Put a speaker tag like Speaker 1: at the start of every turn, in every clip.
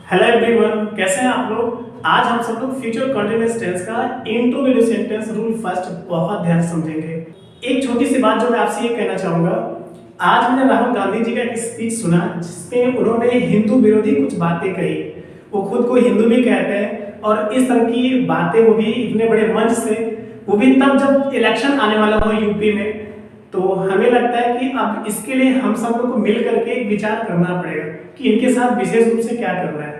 Speaker 1: Hello everyone, कैसे हैं आप लोग। आज हम सब लोग फ्यूचर कंटीन्यूअस टेंस का इंट्रोड्यूस सेंटेंस रूल फर्स्ट बहुत ध्यान से समझेंगे। एक छोटी सी बात जो मैं आपसे ये कहना चाहूंगा, आज मैंने राहुल गांधी जी का एक स्पीच सुना जिसमें उन्होंने हिंदू विरोधी कुछ बातें कही। वो खुद को हिंदू भी कहते हैं और इस तरह की बातें वो भी इतने बड़े मंच से, वो भी तब जब इलेक्शन आने वाला हो यूपी में। तो हमें लगता है कि अब इसके लिए हम सब लोग को मिल करके एक विचार करना पड़ेगा कि इनके साथ विशेष रूप से क्या करना है।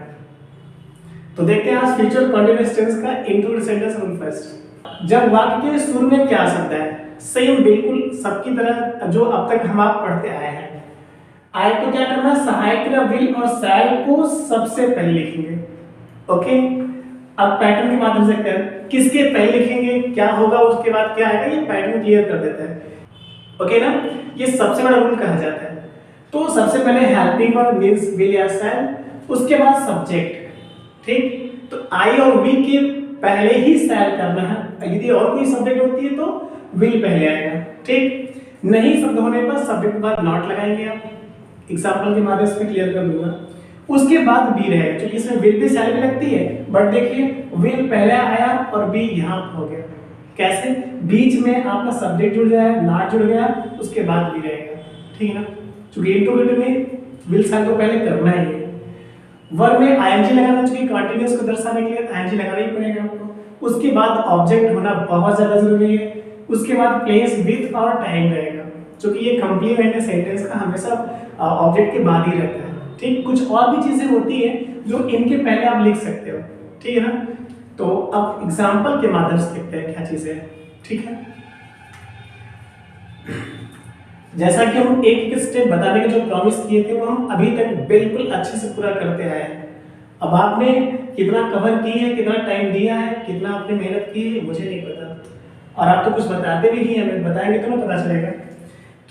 Speaker 1: तो देखते हैं आज फ्यूचर कंटीन्यूअस टेंस का इंक्लूड सेंटेंस रूल फर्स्ट। जब वाक्य के शुरू में क्या आ सकता है, सेम बिल्कुल सबकी तरह जो अब तक हम आप पढ़ते आए हैं। आय को क्या करना है, सहायक क्रिया विल और शैल को सबसे पहले लिखेंगे। ओके, अब पैटर्न के माध्यम से कर किसके पहले लिखेंगे, क्या होगा, उसके बाद क्या आएगा, ये पैटर्न क्लियर कर देता है। ओके ना, ये सबसे बड़ा रूल कहा जाता है। तो सबसे पहले हेल्पिंग वर्ब मींस विल या शैल, उसके बाद सब्जेक्ट। ठीक, तो आई और वी के पहले ही शैल करना है। यदि और कोई सब्जेक्ट होती है तो विल पहले आएगा। ठीक, नहीं शब्द होने पर सब्जेक्ट के बाद नॉट लगाएंगे। आप एग्जांपल के माध्यम से क्लियर कर दूंगा। उसके बाद बी रहेगा, क्योंकि इसमें विल भी शैल भी लगती है, बट देखिए विल पहले आया और बी यहाँ हो गया। कैसे, बीच में आपका सब्जेक्ट जुड़ जाए, नॉट जुड़ गया, उसके बाद भी रहेगा। ठीक है ना, क्योंकि इंट्रोगेटिव में विल शैल को पहले करना ही है। वर्ब में आईएनजी लगाना चाहिए, कंटीन्यूअस को दर्शाने के लिए आईएनजी लगाना ही पड़ेगा आपको। उसके बाद ऑब्जेक्ट होना बहुत ज्यादा जरूरी है। उसके बाद प्लेस विथ और टाइम रहेगा, क्योंकि ये कंप्लीमेंट सेंटेंस का हमेशा ऑब्जेक्ट के बाद ही रहता है। ठीक, कुछ और भी चीजें होती हैं जो इनके पहले आप लिख सकते हो। ठीक है ना, तो अब एग्जांपल के माध्यम से देखते हैं क्या चीजें हैं। ठीक है, जैसा कि हम एक एक स्टेप बताने के जो प्रॉमिस किए थे वो हम अभी तक बिल्कुल अच्छे से पूरा करते आए हैं। अब आपने कितना कवर की है, कितना टाइम दिया है, कितना आपने मेहनत की है, मुझे नहीं पता। और आप तो कुछ बताते भी नहीं, हमें बताएंगे तो ना पता चलेगा।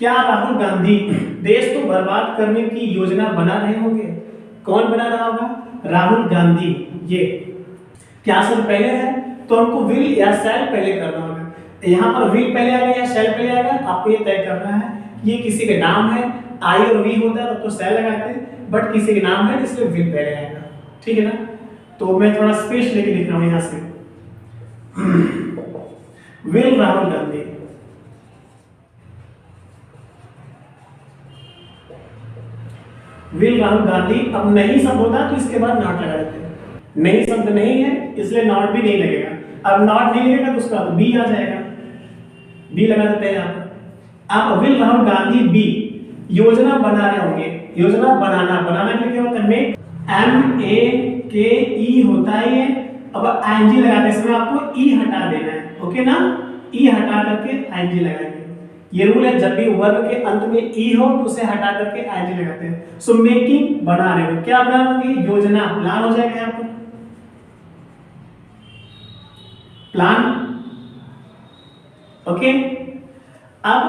Speaker 1: क्या राहुल गांधी देश को बर्बाद करने की योजना बना रहे होंगे? कौन बना रहा होगा? राहुल गांधी। ये क्या शब्द पहले है तो हमको विल या शैल पहले करना होगा। यहाँ पर विल पहले आएगा या शैल पहले आएगा, आपको ये तय करना है। ये किसी का नाम है, आई और वी होता है तो शैल लगाते हैं, बट किसी का नाम है इसलिए विल पहले आएगा। ठीक है ना, तो मैं थोड़ा स्पेस लेके लिख रहा हूँ यहाँ से। Will Rahul Gandhi, will Rahul Gandhi. अब नहीं शब्द होता तो इसके बाद नॉट लगा देते हैं। नहीं शब्द नहीं है इसलिए नॉट भी नहीं लगेगा। अब नॉट नहीं लगेगा तो उसका बी आ जाएगा, बी लगा देते हैं यहाँ पर। अब विल राहुल गांधी बी योजना बना रहे होंगे। योजना बनाना, बनाना के लिए क्या होता है, मेक, एम ए के ई होता है ये। अब आईएनजी लगाते हैं, इसमें आपको ई हटा देना है। ओके ना, ई हटा करके आईएनजी लगाएंगे। ये रूल है, जब भी वर्ब के अंत में ई हो तो उसे हटा करके आईएनजी लगाते हैं। सो मेकिंग, बना रहे हो, क्या बना रहे होंगे, योजना, प्लान हो जाएगा यहाँ पर, प्लान। ओके, अब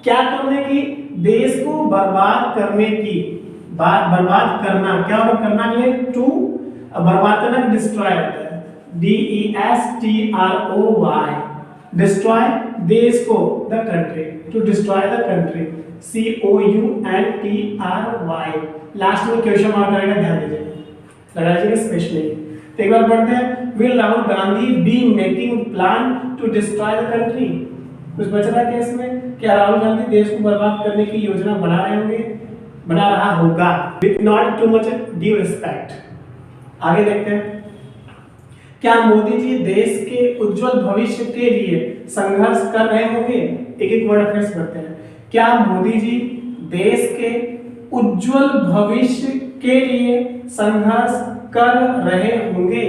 Speaker 1: क्या करने की, देश को बर्बाद करने की, बर्बाद करना, क्या होगा करना के लिए टू, बर्बाद करना डिस्ट्रॉय होता है, DESTROY, डिस्ट्रॉय देश को, the country, to destroy the country, COUNTRY। Last में क्वेश्चन मार्क आएगा, ध्यान दीजिए, लगा लीजिएगा स्पेशली। तो एक बार पढ़ते हैं, will Rahul Gandhi be making plan to destroy the country. कुछ बच रहा है इसमें, क्या राहुल गांधी देश को बर्बाद करने की योजना बना रहे होंगे, बना रहा होगा, with not too much due respect. आगे देखते हैं, क्या मोदी जी देश के उज्जवल भविष्य के लिए संघर्ष कर रहे होंगे? एक एक वर्ड फ्रेश करते हैं। क्या मोदी जी देश के उज्जवल भविष्य के लिए संघर्ष कर रहे होंगे?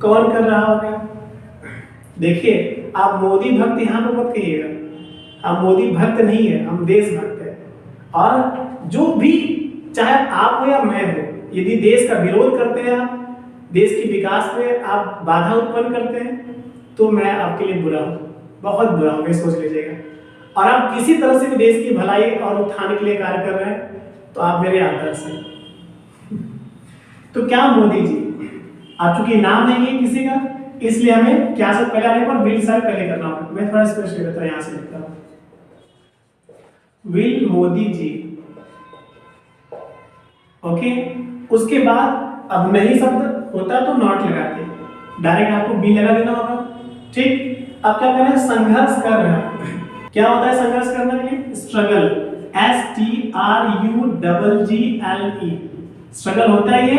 Speaker 1: कौन कर रहा होगा? देखिए, आप मोदी भक्त यहाँ पर मत कहिएगा, हम मोदी भक्त नहीं है, हम देश भक्त है। और जो भी, चाहे आप हो या मैं हो, यदि देश का विरोध करते हैं आप, देश के विकास में आप बाधा उत्पन्न करते हैं, तो मैं आपके लिए बुरा हूं, बहुत बुरा हूं, सोच लीजिएगा। और आप किसी तरह से भी देश की भलाई और उत्थान के लिए कार्य कर रहे हैं तो आप मेरे आदर्श हैं। तो क्या मोदी जी, आप चूंकि नाम है ये किसी का, इसलिए हमें क्या से पहले आने पर विल से पहले करना होगा। मैं थोड़ा स्पेस ले लेता हूं, यहां से लिखता हूं, विल मोदी जी। ओके, उसके बाद अब नहीं शब्द होता तो नॉट लगाते, डायरेक्ट आपको बी लगा देना होगा। ठीक, अब क्या करें, संघर्ष कर रहा है। क्या होता है संघर्ष करने के लिए? स्ट्रगल, STRUGGLE, स्ट्रगल होता है ये।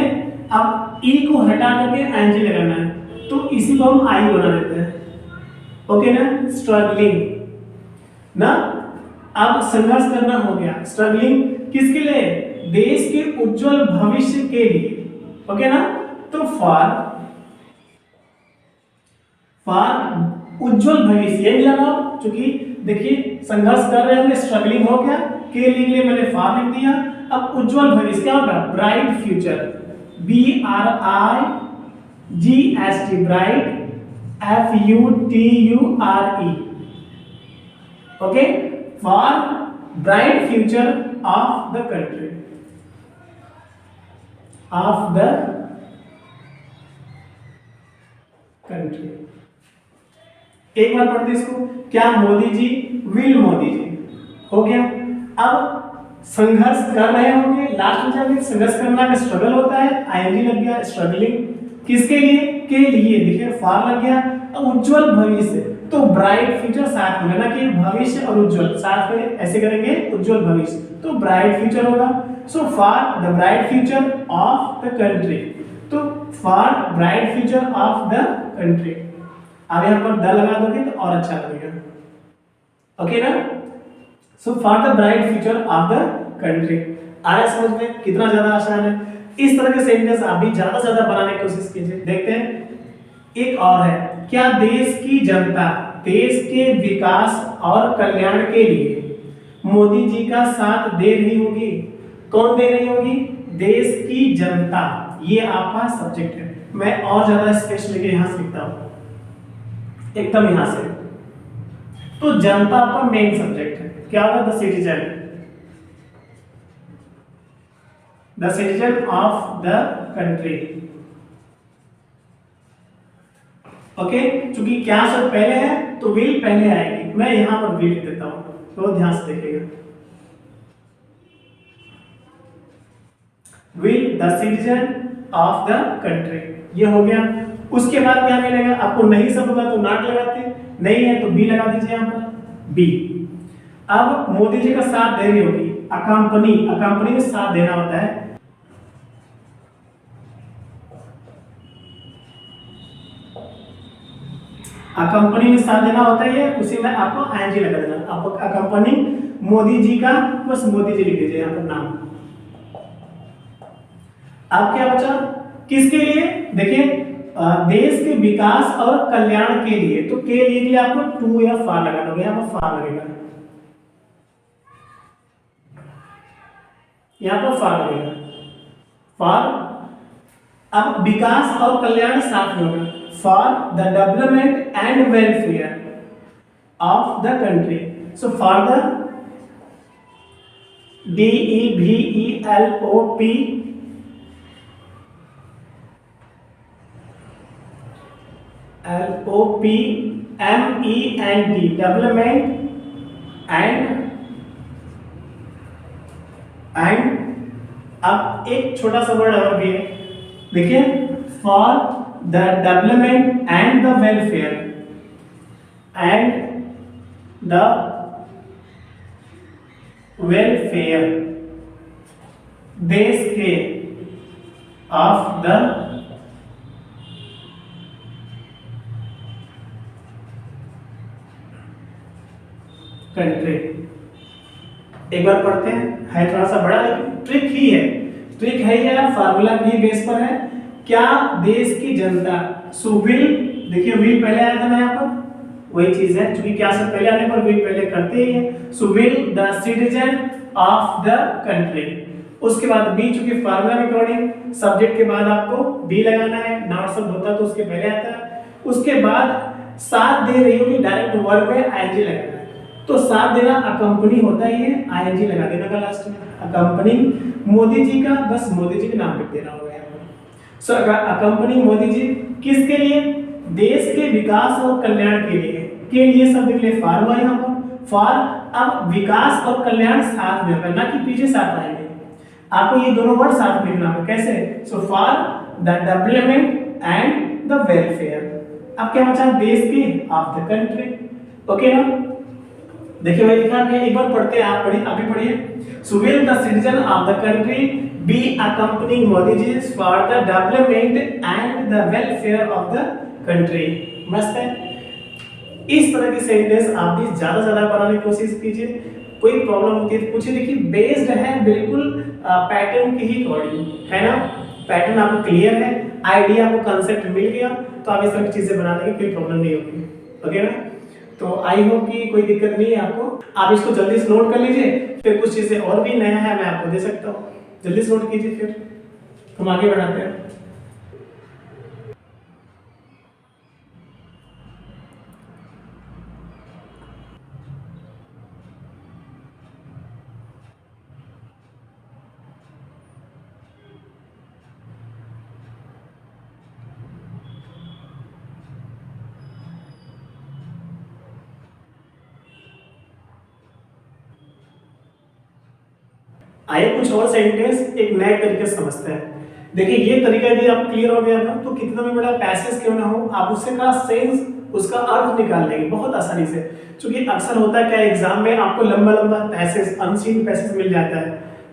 Speaker 1: अब ई को हटा करके एनजी लगाना है, तो इसी को हम आई बना देते हैं। ओके ना, स्ट्रगलिंग ना। अब संघर्ष करना हो गया, स्ट्रगलिंग किसके लिए? देश के उज्जवल भविष्य के लिए। ओके ना, तो फॉर उज्जवल भविष्य ये मिला ना, क्योंकि देखिए संघर्ष कर रहे होंगे, स्ट्रगलिंग हो गया, के लिए मैंने फॉर लिख दिया। अब उज्जवल भविष्य क्या होगा? Bright future, BRIGST, bright, FUTURE। Okay, for bright future of the country, एक बार पढ़ते इसको। क्या मोदी जी विल मोदी जी, हो गया। अब संघर्ष कर रहे होंगे, लास्ट में जाके संघर्ष करना का स्ट्रगल होता है, आईएनजी लग गया, स्ट्रगलिंग किसके लिए? के लिए, देखिए फॉर लग गया। अब उज्जवल भविष्य, तो ब्राइट फ्यूचर साथ में ना, कि भविष्य और उज्जवल साथ में ऐसे करेंगे, उज्जवल भविष्य तो ब्राइट फ्यूचर होगा। So for the bright future of the country, तो for bright future of the country. अब यहाँ पर द लगा दोगे तो और अच्छा लगेगा। ओके ना, so for the bright future of the country. आ रहा है समझ में? कितना ज्यादा आसान है। इस तरह के सेंटेंस आप भी ज्यादा से ज्यादा बनाने की कोशिश कीजिए। देखते हैं एक और है, क्या देश की जनता देश के विकास और कल्याण के लिए मोदी जी का साथ दे रही होगी? कौन दे रही होगी? देश की जनता, ये आपका सब्जेक्ट है। मैं और ज्यादा स्पेस लेके यहां से लिखता हूं, एकदम यहां से। तो जनता आपका मेन सब्जेक्ट है। क्या होगा? The citizen of the country. Okay, चूंकि क्या शब्द पहले है तो विल पहले आएगी, मैं यहां पर विल लिख देता हूं, तो ध्यान से देखिएगा। Will the citizen of the country, ये हो गया। उसके बाद क्या मिलेगा आपको? नहीं सब होगा तो नॉट लगाते, नहीं है तो बी लगा दीजिए यहां पर, बी। अब मोदी जी का साथ दे रही होगी, अकंपनी में साथ देना होता है। अकंपनी में साथ देना होता है, उसी में आपको आईएनजी लगा देना। आपको अकंपनी मोदी जी का, बस मोदी जी लिख दीजिए यहां पर नाम। अब क्या बचा? किसके लिए? देखिए देश के विकास और कल्याण के लिए, तो के लिए आपको टू या फॉर लगाना होगा, यहां पर फॉर लगेगा, यहां पर फॉर लगेगा, फॉर। अब विकास और कल्याण साथ में होगा, for the development and welfare of the country. So for the DEVELOPMENT, development and अब एक छोटा सा वर्ड और भी है, देखिए, for the development and the welfare देश के ऑफ द कंट्री। एक बार पढ़ते हैं, है थोड़ा सा बड़ा लेकिन ट्रिक ही है, ट्रिक है या फार्मूला भी बेस पर है। क्या देश की जनता, सो विल, देखिए विल पहले आया था ना यहाँ पर, वही चीज है, क्योंकि क्या सब पहले आने पर विल पहले करते ही है। सो will the citizen of the country, उसके बाद बी, चूंकि फार्मूला में अकॉर्डिंग सब्जेक्ट के बाद आपको बी लगाना है, नॉट शब्द होता तो उसके पहले आता है। उसके बाद साथ दे रही होगी, डायरेक्ट वर्ब में आईएनजी लगाना है, तो साथ देना अकंपनी होता ही है, आईएनजी लगा देना का लास्ट में, अकंपनी मोदी जी का, बस मोदी जी के नाम लिख देना होगा यहाँ पर। सो अकंपनी मोदी जी किसके लिए? देश के विकास और कल्याण के लिए शब्द के लिए फॉर हुआ यहाँ पर, फॉर। अब विकास और कल्याण साथ में होगा, ना कि पीछे साथ आएंगे, आपको ये दोनों वर्ड साथ में लिखना होगा। कैसे? सो for the development and the welfare. अब क्या बचा, देश की, ऑफ द कंट्री। ओके ना, देखिए मैं लिखा है, एक बार पढ़ते हैं, आप पढ़िए, आप भी पढ़िए। So will the citizen of the country be accompanying Modi ji for the development and the welfare of the country. मस्त है। इस तरह की सेंटेंस आप भी ज्यादा से ज्यादा बनाने की कोशिश कीजिए। कोई प्रॉब्लम होती है तो पूछिए। देखिए बेस्ड है बिल्कुल पैटर्न के ही अकॉर्डिंग, है ना। पैटर्न आपको क्लियर है, आइडिया आपको, कंसेप्ट मिल गया, तो आप इस तरह की चीजें बनाने की कोई प्रॉब्लम नहीं होगी। ओके ना, तो आई होप कि कोई दिक्कत नहीं है आपको। आप इसको जल्दी से नोट कर लीजिए, फिर कुछ चीजें और भी नया है मैं आपको दे सकता हूँ, जल्दी से नोट कीजिए, फिर हम आगे बढ़ाते हैं। आइए कुछ और सेंटेंस एक नए तरीके से समझते हैं। देखिए ये तरीका यदि आप क्लियर हो गया ना, तो कितना भी बड़ा पैसेज क्यों ना हो, आप उससे का सेंस, उसका अर्थ निकाल लेंगे बहुत आसानी से। क्योंकि अक्सर होता है क्या, एग्जाम में आपको लंबा लंबा पैसेज, अनसीन पैसेज मिल जाता है,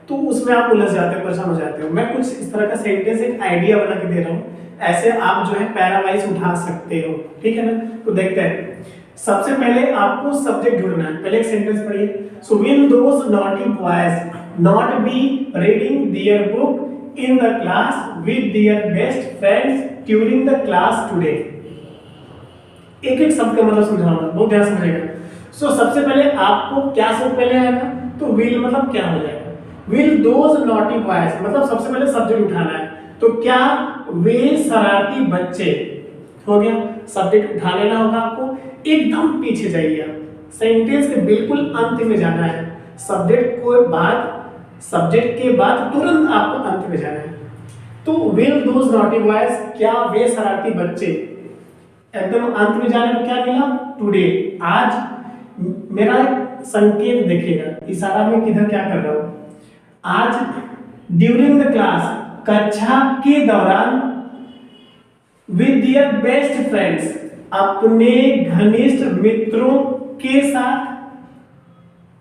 Speaker 1: तो उसमें आप उलझ जाते हो, परेशान हो जाते हो। मैं कुछ इस तरह का सेंटेंस एक आइडिया बना के दे रहा हूँ, ऐसे आप जो है पैरावाइज उठा सकते हो, ठीक है ना। तो देखते हैं, सबसे पहले आपको सब्जेक्ट ढूंढना है। पहले एक सेंटेंस पढ़िए। So will those naughty boys not be reading their book in the class with their best friends during the class today। एक एक शब्द का मतलब समझाऊंगा, बहुत ध्यान समझिएगा। सो सबसे पहले आपको क्या शब्द पहले आएगा, तो विल मतलब क्या हो जाएगा, विल दोज नॉटी बॉयज मतलब सबसे पहले सब्जेक्ट उठाना है। तो क्या वे शरारती बच्चे, हो गया, सब्जेक्ट उठा लेना होगा आपको। एकदम पीछे जाइए आप, सेंटेंस के बिल्कुल अंत में जाना है। सब्जेक्ट को बाद, सब्जेक्ट के बाद तुरंत आपको अंत में जाना है। तो विल दोज नॉटी बॉयज, क्या वे शरारती बच्चे, एकदम अंत में जाने को क्या मिला, टुडे, आज। मेरा संकेत देखिएगा, इशारा में किधर क्या कर रहा हूं, आज ड्यूरिंग द क्लास, कक्षा के दौरान, विद दियर बेस्ट फ्रेंड्स, अपने घनिष्ठ मित्रों के साथ।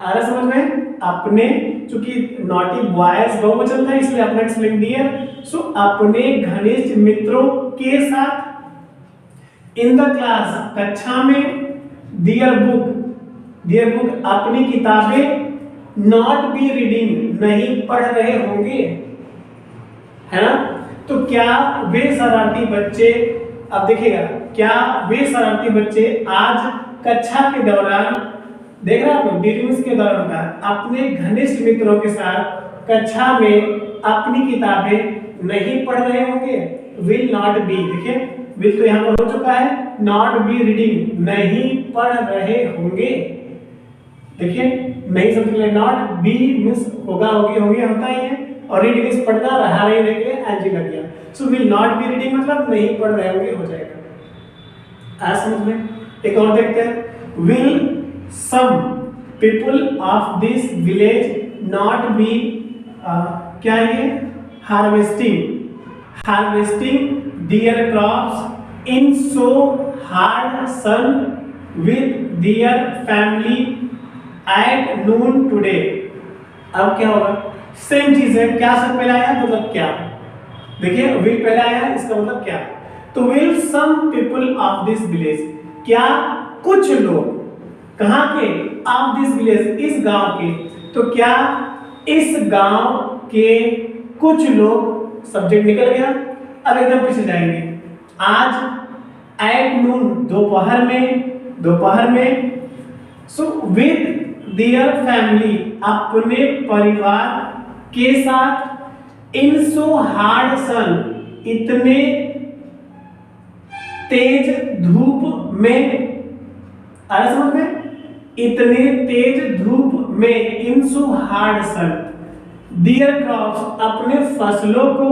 Speaker 1: आ रहा समझ में, अपने, चूंकि नॉटी बॉयज बहुवचन था इसलिए अपना लिख दिया। सो अपने घनिष्ठ मित्रों के साथ, इन द क्लास, कक्षा में, दियर बुक, दियर बुक अपनी किताबें, नॉट बी रीडिंग नहीं पढ़ रहे होंगे, है ना। तो क्या वे शरारती बच्चे, अब देखिएगा, क्या वे शरारती बच्चे आज कक्षा के दौरान, देख रहे हैं आप, ड्यूरिंग के दौरान का, अपने घनिष्ठ मित्रों के साथ कक्षा में अपनी किताबें नहीं पढ़ रहे होंगे। विल नॉट बी, देखिए विल तो यहाँ पर हो चुका है, नॉट बी रीडिंग नहीं पढ़ रहे होंगे। देखिए नहीं समझ, नॉट बी मींस होगा, होगी, होंगे होता ही है, और रीड मींस पढ़ना, रहा नहीं रह गया, एनजी लग गया। So will not be reading मतलब नहीं पढ़ रहे होंगे हो जाएगा। आज समझ में। एक और देखते हैं, will some people of this village not be क्या ये, harvesting their crops in so hard sun with their family at noon today। अब क्या होगा, सेम चीज है, क्या सब पहले आया मतलब क्या, देखिए विल पहले आया, इसका मतलब क्या। तो will some people of this village, क्या कुछ लोग, कहां के, ऑफ दिस विलेज, इस गांव के। तो क्या इस गांव के कुछ लोग, सब्जेक्ट निकल गया। अब एकदम पीछे जाएंगे, आज एट नून, दोपहर में, सो विद दियर फैमिली, अपने परिवार के साथ, इन सो हार्ड सन, इतने तेज धूप में, आ रहा समझ में, इतने तेज धूप में, इन सो हार्ड सन, दियर क्रॉप्स, अपने फसलों को,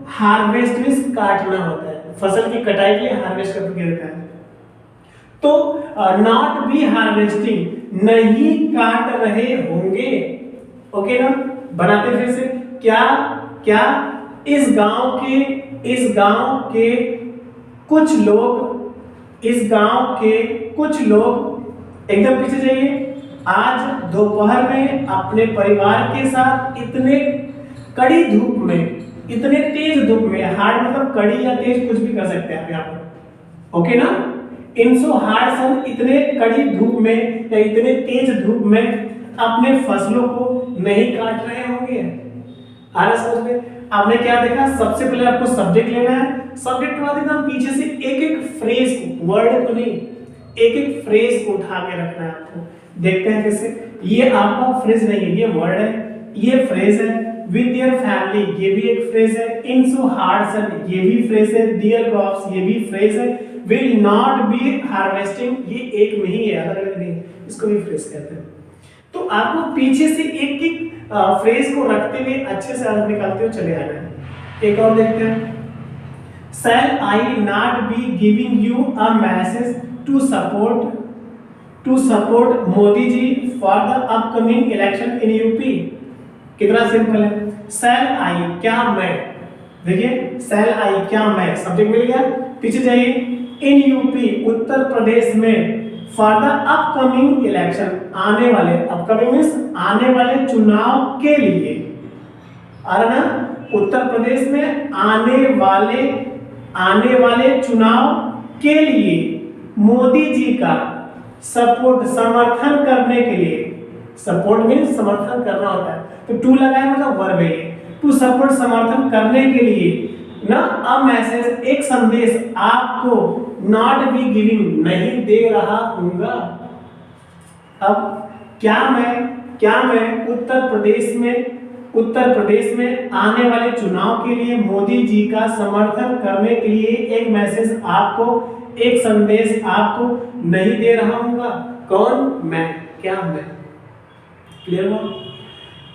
Speaker 1: हार्वेस्ट मींस काटना होता है, फसल की कटाई के लिए हार्वेस्ट करके रहता है। तो नॉट बी हार्वेस्टिंग, नहीं काट रहे होंगे। ओके ना, बनाते फिर से, क्या इस गांव के इस गांव के कुछ लोग एकदम पीछे जाइए। आज दोपहर में अपने परिवार के साथ इतने कड़ी धूप में, इतने तेज धूप में, हार्ड मतलब कड़ी या तेज कुछ भी कर सकते हैं आप यहाँ पर, ओके ना। इनसो हार्ड सन, इतने कड़ी धूप में या इतने तेज धूप में अपने फसलों को नहीं काट रहे होंगे। आ रहा समझ में? आपने क्या देखा, सबसे पहले आपको सब्जेक्ट लेना है, सब्जेक्ट के बाद एकदम पीछे से एक एक फ्रेज को, वर्ड को नहीं, एक एक फ्रेज को उठा के रखना है आपको। देखते हैं कैसे। ये आपका फ्रेज नहीं है, ये वर्ड है, ये फ्रेज है। विद देयर फैमिली ये भी एक फ्रेज है। इन सो हार्ड सन ये भी फ्रेज है। देयर क्रॉप्स ये भी फ्रेज है। विल नॉट बी हार्वेस्टिंग ये एक में ही है, अलग अलग नहीं, इसको भी फ्रेज कहते हैं। तो आपको पीछे से एक एक फ्रेज को रखते हुए अच्छे से अर्थ निकालते हुए चले आना है। एक और देखते हैं। Shall I not be giving you a message to support Modi ji for the upcoming election in UP? कितना सिंपल है। Shall I क्या मैं, देखिए shall I क्या मैं, सब्जेक्ट मिल गया। पीछे जाइए। In UP उत्तर प्रदेश में for the upcoming election आने वाले, upcoming means आने वाले चुनाव के लिए, आ रहा ना, उत्तर प्रदेश में आने वाले चुनाव के लिए मोदी जी का सपोर्ट, समर्थन करने के लिए, सपोर्ट मीन्स समर्थन करना होता है, तो टू लगाए मतलब वर्ब है, टू सपोर्ट समर्थन करने के लिए ना, अ मैसेज एक संदेश आपको, नॉट बी गिविंग नहीं दे रहा हूंगा। अब क्या मैं उत्तर प्रदेश में आने वाले चुनाव के लिए मोदी जी का समर्थन करने के लिए एक मैसेज आपको, एक संदेश आपको नहीं दे रहा हूंगा। कौन? मैं, क्या मैं। क्लियर हुआ?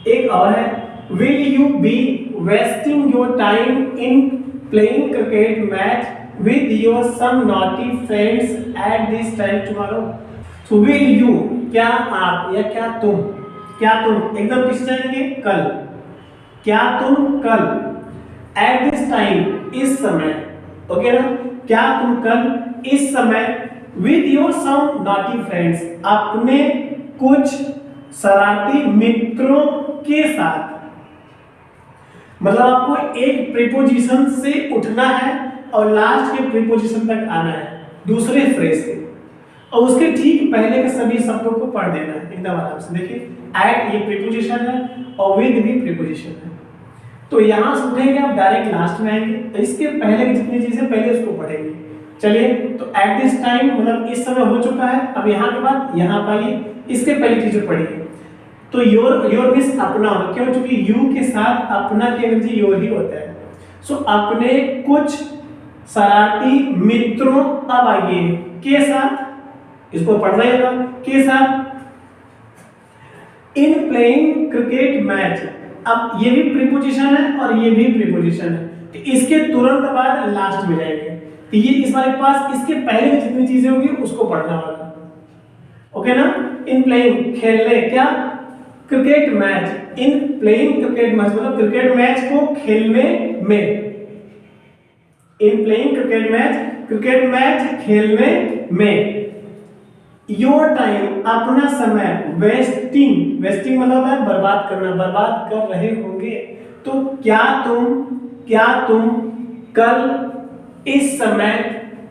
Speaker 1: एक और है, will you be wasting your time in playing cricket match with your some naughty friends at this time tomorrow. So will you क्या आप या क्या तुम एकदम पीछे जाएंगे, कल, क्या तुम कल, एट दिस टाइम इस समय, ओके ना, क्या तुम कल इस समय, with your some naughty friends अपने कुछ शरारती मित्रों के साथ, मतलब आपको एक प्रीपोजिशन से उठना है और लास्ट के प्रीपोजिशन तक आना है दूसरे फ्रेज से, और उसके ठीक पहले के सभी शब्दों को पढ़ देना है एकदम आराम से। देखिए एट ये प्रीपोजिशन है और विद भी प्रीपोजिशन है, तो यहां से उठेंगे आप डायरेक्ट लास्ट में आएंगे, तो इसके पहले की जितनी चीजें पहले उसको पढ़ेंगे। चलिए, तो एट दिस टाइम मतलब इस समय हो चुका है, अब यहाँ के बाद यहाँ पाइए, इसके पहले चीजें पढ़िए। तो योर मींस अपना होगा, क्यों? क्योंकि यू के साथ अपना की अंग्रेजी योर ही होता है। सो अपने कुछ शरारती मित्रों, अब आइए के साथ, इसको पढ़ना होगा, के साथ, इन प्लेइंग क्रिकेट मैच। अब ये भी प्रीपोजिशन है और ये भी प्रीपोजिशन है, तो इसके तुरंत बाद लास्ट में जाएंगे, तो ये इस वाले पास इसके पहले में जितनी चीजें होंगी उसको पढ़ना होगा, ओके ना। इन प्लेइंग खेलने, क्या? क्रिकेट मैच, इन प्लेइंग क्रिकेट मैच मतलब क्रिकेट मैच को खेलने में, इन प्लेइंग क्रिकेट मैच खेलने में, योर टाइम अपना समय, वेस्टिंग मतलब होता है बर्बाद करना, बर्बाद कर रहे होंगे। तो क्या तुम कल इस समय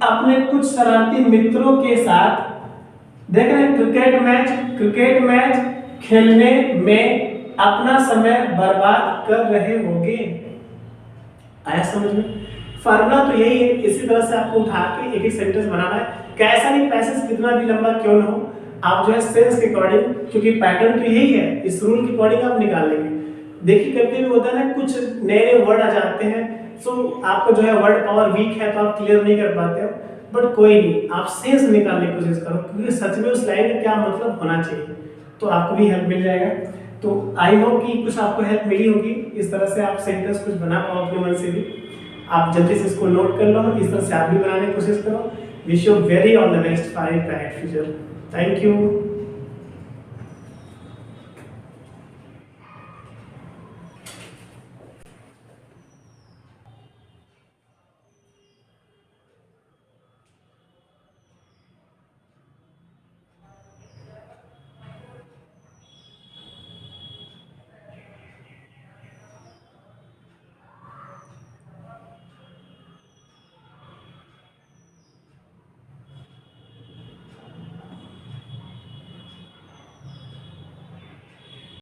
Speaker 1: अपने कुछ शरारती मित्रों के साथ, देख रहे हैं, क्रिकेट मैच खेलने में अपना समय बर्बाद कर रहे होंगे। आया समझ में? फॉर्मूला तो यही है, इसी तरह से आपको उठा के एक एक सेंटेंस बनाना है। कैसा भी पैसेज कितना भी लंबा क्यों ना हो, आप जो है सेंस के अकॉर्डिंग, क्योंकि पैटर्न तो यही है, इस रूल के अकॉर्डिंग आप निकाल लेंगे। देखिए करते हुए होता है ना, कुछ नए वर्ड आ जाते हैं, सो आपको जो है वर्ड पावर वीक है तो आप क्लियर नहीं कर पाते हो, बट कोई नहीं, आप सेंस निकालने की कोशिश करो, क्योंकि सच में उस लाइन का क्या मतलब होना चाहिए, तो आपको भी हेल्प मिल जाएगा। तो आई होप कि कुछ आपको हेल्प मिली होगी, इस तरह से आप सेंटेंस कुछ बना पाओ अपने मन से भी। आप जल्दी से इसको नोट कर लो, इस तरह से आप भी बनाने की कोशिश करो। Wish you very all the best for your bright future. Thank you.